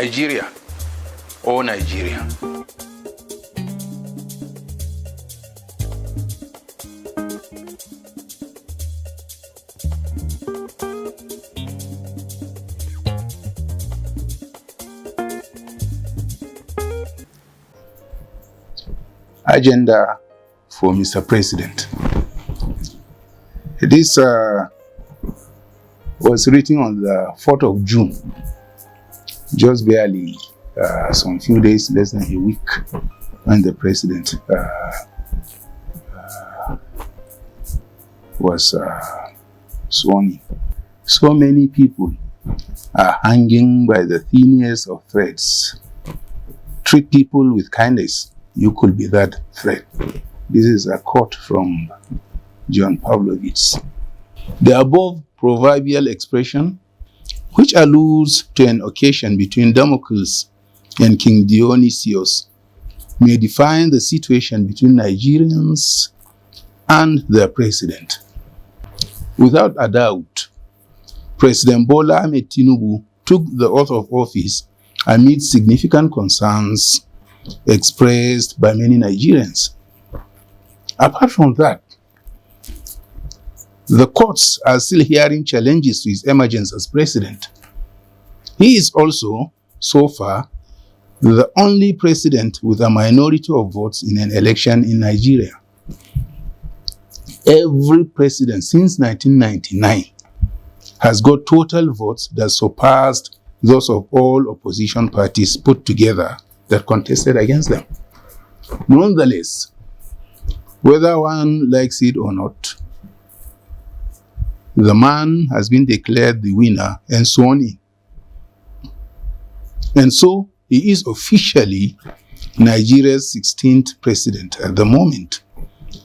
Nigeria or Nigeria. Agenda for Mr. President. This was written on the 4th of June, just barely some few days, less than a week, when the president was sworn in. So many people are hanging by the thinnest of threads. Treat people with kindness. You could be that thread. This is a quote from John Pavlovitz. The above proverbial expression, which alludes to an occasion between Damocles and King Dionysius, may define the situation between Nigerians and their president. Without a doubt, President Bola Ahmed Tinubu took the oath of office amid significant concerns expressed by many Nigerians. Apart from that, the courts are still hearing challenges to his emergence as president. He is also, so far, the only president with a minority of votes in an election in Nigeria. Every president since 1999 has got total votes that surpassed those of all opposition parties put together that contested against them. Nonetheless, whether one likes it or not, the man has been declared the winner and sworn in. And so, he is officially Nigeria's 16th president at the moment,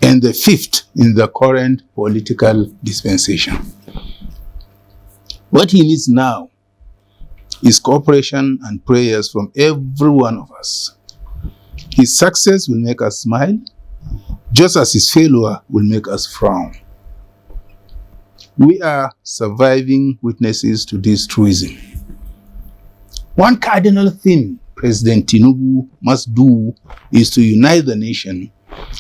and the 5th in the current political dispensation. What he needs now is cooperation and prayers from every one of us. His success will make us smile, just as his failure will make us frown. We are surviving witnesses to this truism. One cardinal thing President Tinubu must do is to unite the nation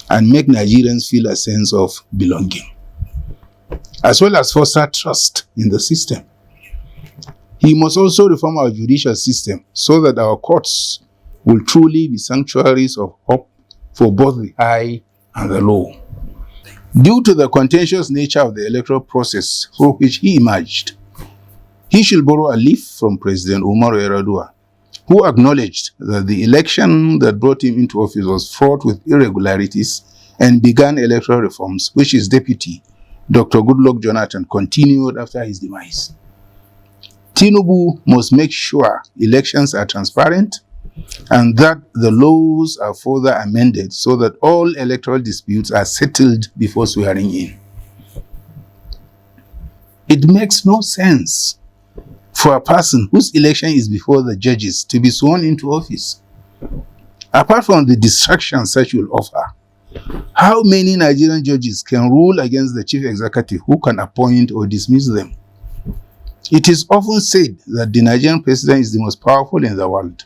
and make Nigerians feel a sense of belonging, as well as foster trust in the system. He must also reform our judicial system so that our courts will truly be sanctuaries of hope for both the high and the low. Due to the contentious nature of the electoral process for which he emerged, he should borrow a leaf from President Umaru Yar'Adua, who acknowledged that the election that brought him into office was fraught with irregularities and began electoral reforms, which his deputy, Dr. Goodluck Jonathan, continued after his demise. Tinubu must make sure elections are transparent and that the laws are further amended so that all electoral disputes are settled before swearing in. It makes no sense for a person whose election is before the judges to be sworn into office. Apart from the distractions such will offer, how many Nigerian judges can rule against the chief executive who can appoint or dismiss them? It is often said that the Nigerian president is the most powerful in the world.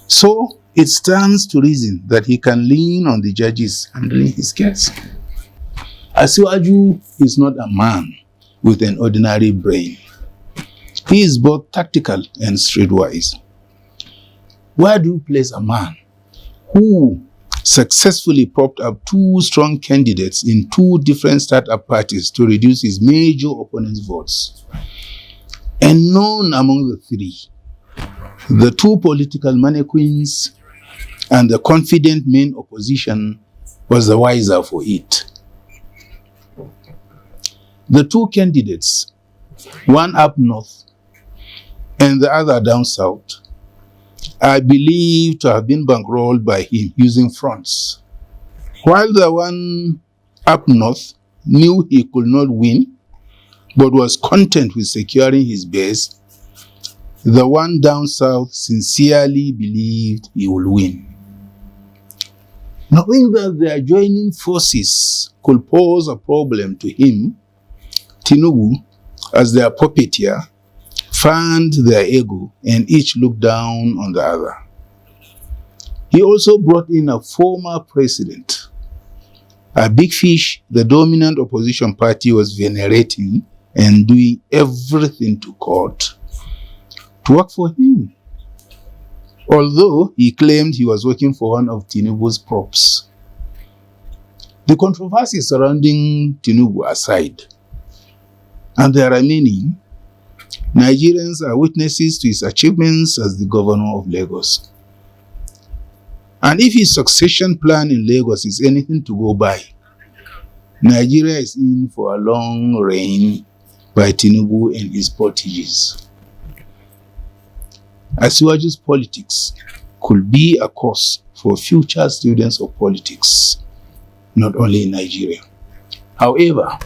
So it stands to reason that he can lean on the judges handling his case. Asiwaju is not a man with an ordinary brain. He is both tactical and streetwise. Where do you place a man who successfully propped up two strong candidates in two different startup parties to reduce his major opponent's votes? And known among the three, the two political mannequins and the confident main opposition was the wiser for it. The two candidates, one up north and the other down south, are believed to have been bankrolled by him using fronts. While the one up north knew he could not win, but was content with securing his base, the one down south sincerely believed he would win. Knowing that their joining forces could pose a problem to him, Tinubu, as their puppeteer, fanned their ego and each looked down on the other. He also brought in a former president, a big fish the dominant opposition party was venerating and doing everything to court to work for him, although he claimed he was working for one of Tinubu's props. The controversy surrounding Tinubu aside, and there are many, Nigerians are witnesses to his achievements as the governor of Lagos. And if his succession plan in Lagos is anything to go by, Nigeria is in for a long reign by Tinubu and his proteges. Asiwaju's politics could be a course for future students of politics, not only in Nigeria. However,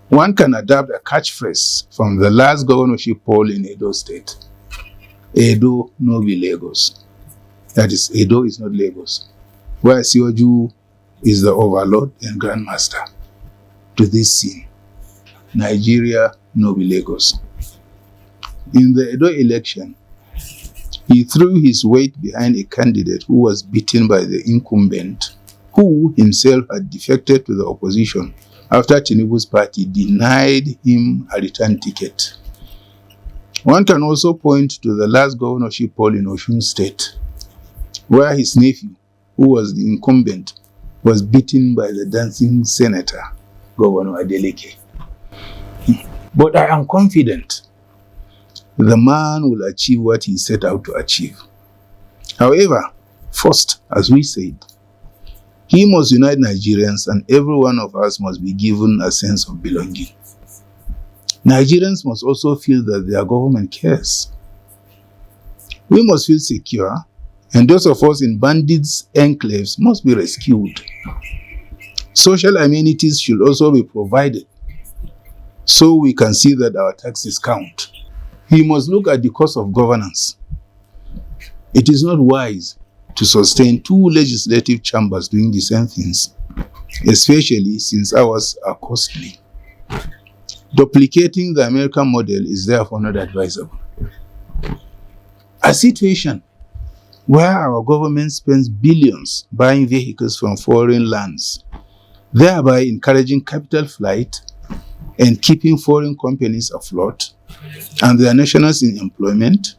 one can adapt a catchphrase from the last governorship poll in Edo State. Edo no be Lagos. That is, Edo is not Lagos, where Asiwaju is the overlord and grandmaster to this scene. Nigeria no be Lagos. In the Edo election, he threw his weight behind a candidate who was beaten by the incumbent, who himself had defected to the opposition after Tinubu's party denied him a return ticket. One can also point to the last governorship poll in Osun State, where his nephew, who was the incumbent, was beaten by the dancing senator, Governor Adeleke. But I am confident the man will achieve what he set out to achieve. However, first, as we said, he must unite Nigerians, and every one of us must be given a sense of belonging. Nigerians must also feel that their government cares. We must feel secure, and those of us in bandits' enclaves must be rescued. Social amenities should also be provided, so we can see that our taxes count. He must look at the cost of governance. It is not wise to sustain two legislative chambers doing the same things, especially since ours are costly. Duplicating the American model is therefore not advisable. A situation where our government spends billions buying vehicles from foreign lands, thereby encouraging capital flight and keeping foreign companies afloat and their nationals in employment,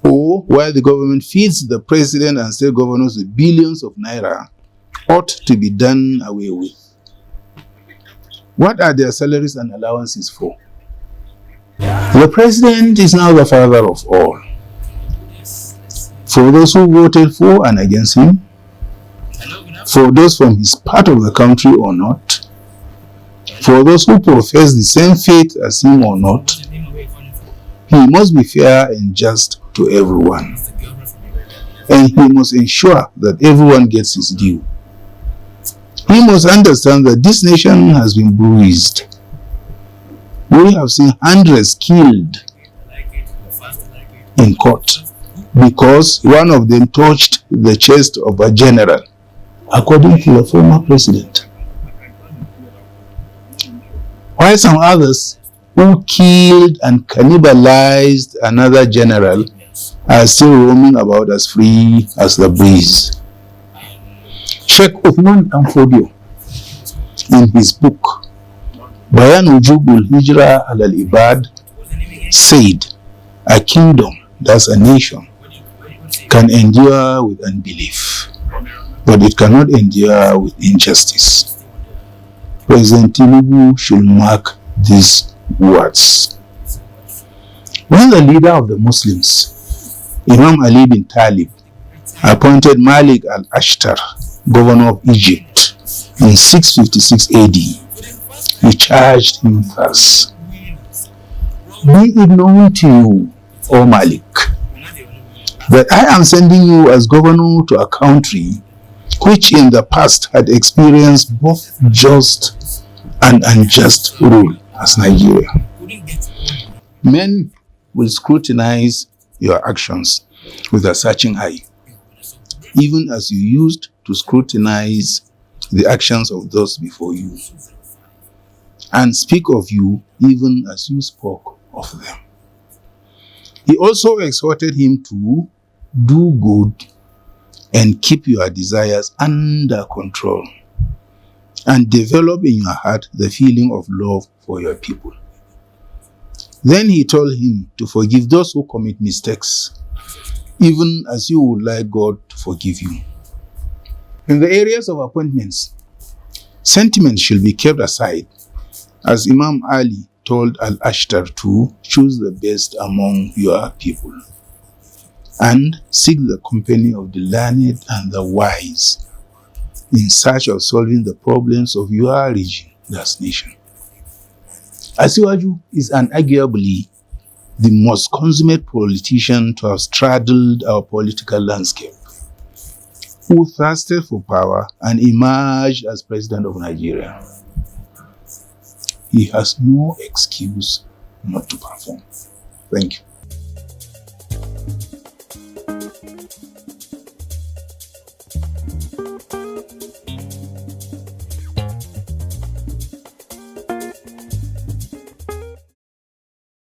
or while the government feeds the president and state governors with billions of naira, ought to be done away with. What are their salaries and allowances for? The president is now the father of all. For those who voted for and against him, for those from his part of the country or not, for those who profess the same faith as him or not, he must be fair and just to everyone. And he must ensure that everyone gets his due. He must understand that this nation has been bruised. We have seen hundreds killed in court because one of them touched the chest of a general, according to the former president. While some others who killed and cannibalized another general are still roaming about as free as the breeze. Sheikh Uthman Amfodio, in his book Bayan Wujubul Hijra al-Ibad, said, a kingdom, that's a nation, can endure with unbelief, but it cannot endure with injustice. President Tinubu should mark these words. When the leader of the Muslims, Imam Ali bin Talib, appointed Malik al-Ashtar governor of Egypt in 656 AD, he charged him thus: be it known to you, O Malik, that I am sending you as governor to a country which in the past had experienced both just and unjust rule as Nigeria. Men will scrutinize your actions with a searching eye, even as you used to scrutinize the actions of those before you, and speak of you even as you spoke of them. He also exhorted him to do good and keep your desires under control, and develop in your heart the feeling of love for your people. Then he told him to forgive those who commit mistakes, even as you would like God to forgive you. In the areas of appointments, sentiment should be kept aside, as Imam Ali told Al-Ashtar to choose the best among your people and seek the company of the learned and the wise in search of solving the problems of your region, this nation. Asiwaju is unarguably the most consummate politician to have straddled our political landscape, who thirsted for power and emerged as president of Nigeria. He has no excuse not to perform. Thank you.